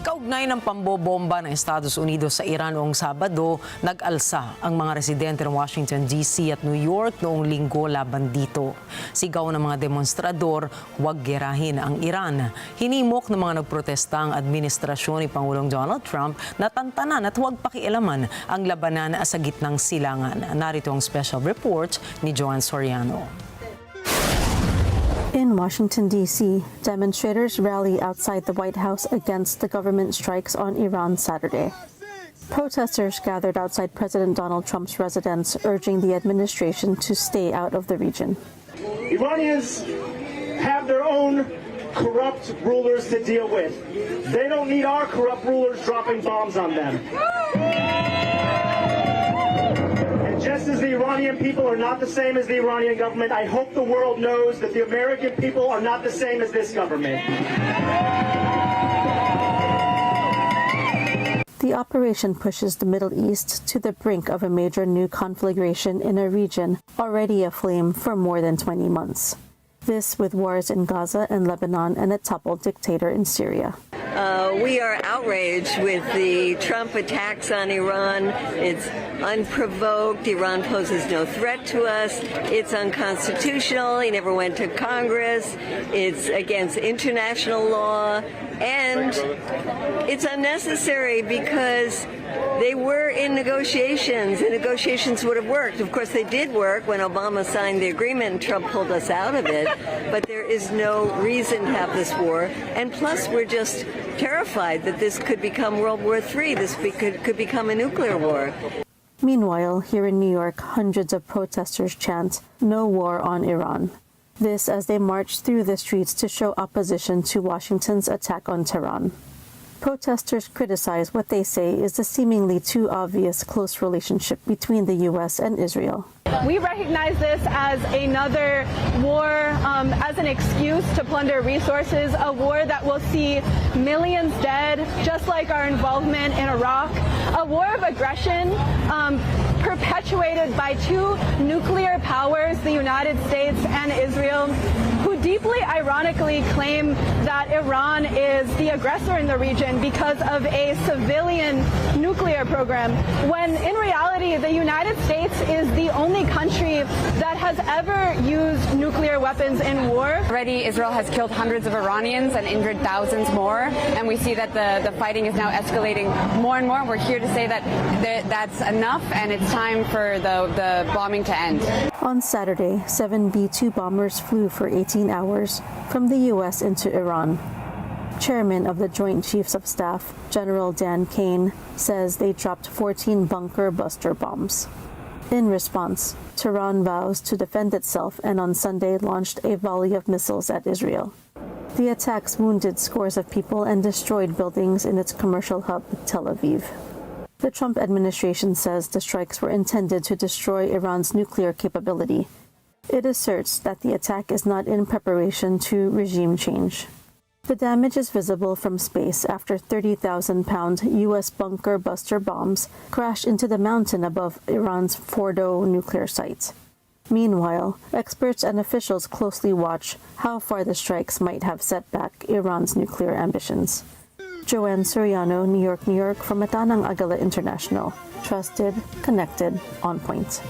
Kaugnay ng pambobomba ng Estados Unidos sa Iran noong Sabado, nag-alsa ang mga residente ng Washington D.C. at New York noong Linggo laban dito. Sigaw ng mga demonstrador, huwag gerahin ang Iran. Hinimok ng mga nagprotesta ang administrasyon ni Pangulong Donald Trump na tantanan at huwag pakialaman ang labanan sa gitnang silangan. Narito ang special report ni Joanne Soriano. In Washington, D.C., demonstrators rally outside the White House against the government strikes on Iran Saturday. Protesters gathered outside President Donald Trump's residence, urging the administration to stay out of the region. Iranians have their own corrupt rulers to deal with. They don't need our corrupt rulers dropping bombs on them. Just as the Iranian people are not the same as the Iranian government, I hope the world knows that the American people are not the same as this government. The operation pushes the Middle East to the brink of a major new conflagration in a region already aflame for more than 20 months. This with wars in Gaza and Lebanon and a toppled dictator in Syria. We are outraged with the Trump attacks on Iran. It's unprovoked. Iran poses no threat to us. It's unconstitutional. He never went to Congress. It's against international law. And it's unnecessary because they were in negotiations. The negotiations would have worked. Of course, they did work when Obama signed the agreement and Trump pulled us out of it. But there is no reason to have this war. And plus, we're just terrified that this could become World War III. This could become a nuclear war. Meanwhile, here in New York, hundreds of protesters chant, "No war on Iran." This as they march through the streets to show opposition to Washington's attack on Tehran. Protesters criticize what they say is the seemingly too obvious close relationship between the U.S. and Israel. We recognize this as another war, as an excuse to plunder resources, a war that will see millions dead, just like our involvement in Iraq, a war of aggression perpetuated by two nuclear powers, the United States and Israel, who deeply ironically claim that Iran is the aggressor in the region because of a civilian nuclear program, when in reality the United States is the only country that has ever used nuclear weapons in war. Already Israel has killed hundreds of Iranians and injured thousands more, and we see that the fighting is now escalating more and more. We're here to say that that's enough and it's time for the bombing to end. On Saturday, 7 B-2 bombers flew for 18 hours from the U.S. into Iran. Chairman of the Joint Chiefs of Staff, General Daan-daan, says they dropped 14 bunker buster bombs. In response, Tehran vows to defend itself and on Sunday launched a volley of missiles at Israel. The attacks wounded scores of people and destroyed buildings in its commercial hub, Tel Aviv. The Trump administration says the strikes were intended to destroy Iran's nuclear capability. It asserts that the attack is not in preparation to regime change. The damage is visible from space after 30,000-pound U.S. bunker buster bombs crashed into the mountain above Iran's Fordo nuclear site. Meanwhile, experts and officials closely watch how far the strikes might have set back Iran's nuclear ambitions. Joanne Soriano, New York, from Daan-daan Agila International. Trusted, connected, on point.